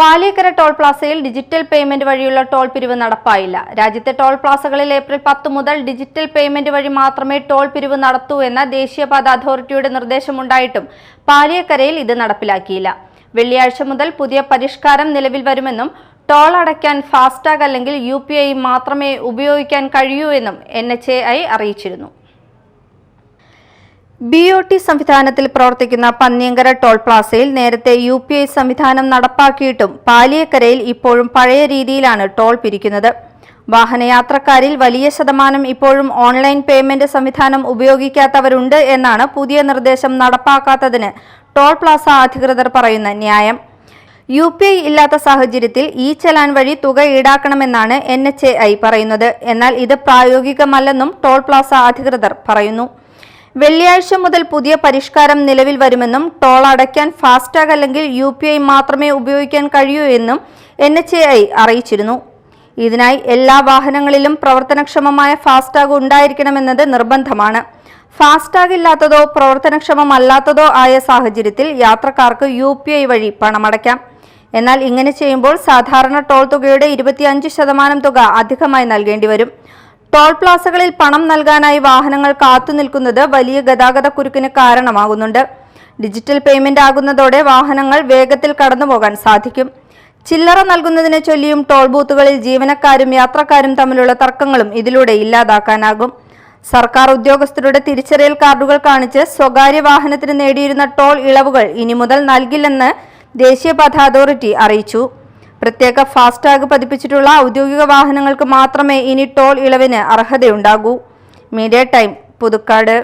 Paliyekkara toll പ്ലാസയിൽ digital payment വഴിയുള്ള toll പിരിവ് നടപ്പായില്ല. രാജ്യത്തെ ടോൾ പ്ലാസകളിൽ ഏപ്രിൽ 10 മുതൽ ഡിജിറ്റൽ പേയ്മെന്റ് വഴി മാത്രമേ ടോൾ പിരിവ് നടത്തൂ എന്ന ദേശീയപാത അതോറിറ്റിയുടെ നിർദ്ദേശമുണ്ടായിട്ടും പാലിയേക്കരയിൽ ഇത് നടപ്പിലാക്കിയില്ല. വെള്ളിയാഴ്ച മുതൽ പുതിയ പരിഷ്കാരം നിലവിൽ വരുമെന്നും ടോൾ അടയ്ക്കാൻ ഫാസ്ടാഗ് അല്ലെങ്കിൽ UPI മാത്രമേ ഉപയോഗിക്കാൻ കഴിയൂ എന്നും NHAI അറിയിച്ചിരുന്നു. BOT സംവിധാനത്തിൽ പ്രവർത്തിക്കുന്ന പന്നിയങ്കര ടോൾ പ്ലാസയിൽ നേരത്തെ UPI സംവിധാനം നടപ്പാക്കിയിട്ടും പാലിയേക്കരയിൽ ഇപ്പോഴും പഴയ രീതിയിലാണ് ടോൾ പിരിക്കുന്നത്. വാഹനയാത്രക്കാരിൽ വലിയ ശതമാനം ഇപ്പോഴും ഓൺലൈൻ പേയ്മെന്റ് സംവിധാനം ഉപയോഗിക്കാത്തവരുണ്ട് എന്നാണ് പുതിയ നിർദ്ദേശം നടപ്പാക്കാത്തതിന് ടോൾ പ്ലാസ അധികൃതർ പറയുന്ന ന്യായം. UPI ഇല്ലാത്ത സാഹചര്യത്തിൽ ചലാൻ വഴി തുക ഈടാക്കണമെന്നാണ് NHAI പറയുന്നത്. എന്നാൽ ഇത് പ്രായോഗികമല്ലെന്നും ടോൾ പ്ലാസ അധികൃതർ പറയുന്നു. വെള്ളിയാഴ്ച മുതൽ പുതിയ പരിഷ്കാരം നിലവിൽ വരുമെന്നും ടോൾ അടയ്ക്കാൻ ഫാസ്ടാഗ് അല്ലെങ്കിൽ UPI മാത്രമേ ഉപയോഗിക്കാൻ കഴിയൂ എന്നും NHAI അറിയിച്ചിരുന്നു. ഇതിനായി എല്ലാ വാഹനങ്ങളിലും പ്രവർത്തനക്ഷമമായ ഫാസ്ടാഗ് ഉണ്ടായിരിക്കണമെന്നത് നിർബന്ധമാണ്. ഫാസ്ടാഗ് ഇല്ലാത്തതോ പ്രവർത്തനക്ഷമമല്ലാത്തതോ ആയ സാഹചര്യത്തിൽ യാത്രക്കാർക്ക് UPI വഴി പണമടയ്ക്കാം. എന്നാൽ ഇങ്ങനെ ചെയ്യുമ്പോൾ സാധാരണ ടോൾ തുകയുടെ 25% തുക അധികമായി നൽകേണ്ടി വരും. ടോൾ പ്ലാസകളിൽ പണം നൽകാനായി വാഹനങ്ങൾ കാത്തുനിൽക്കുന്നത് വലിയ ഗതാഗതക്കുരുക്കിന് കാരണമാകുന്നുണ്ട്. ഡിജിറ്റൽ പേയ്മെന്റ് ആകുന്നതോടെ വാഹനങ്ങൾ വേഗത്തിൽ കടന്നുപോകാൻ സാധിക്കും. ചില്ലറ നൽകുന്നതിനെ ചൊല്ലിയും ടോൾ ബൂത്തുകളിൽ ജീവനക്കാരും യാത്രക്കാരും തമ്മിലുള്ള തർക്കങ്ങളും ഇതിലൂടെ ഇല്ലാതാക്കാനാകും. സർക്കാർ ഉദ്യോഗസ്ഥരുടെ തിരിച്ചറിയൽ കാർഡുകൾ കാണിച്ച് സ്വകാര്യ വാഹനത്തിന് നേടിയിരുന്ന ടോൾ ഇളവുകൾ ഇനി മുതൽ നൽകില്ലെന്ന് ദേശീയപാത അതോറിറ്റി അറിയിച്ചു. പ്രത്യേക ഫാസ്ടാഗ് പതിപ്പിച്ചിട്ടുള്ള ഔദ്യോഗിക വാഹനങ്ങൾക്ക് മാത്രമേ ഇനി ടോൾ ഇളവിന് അർഹതയുണ്ടാകൂ. Media time, Puthukkad.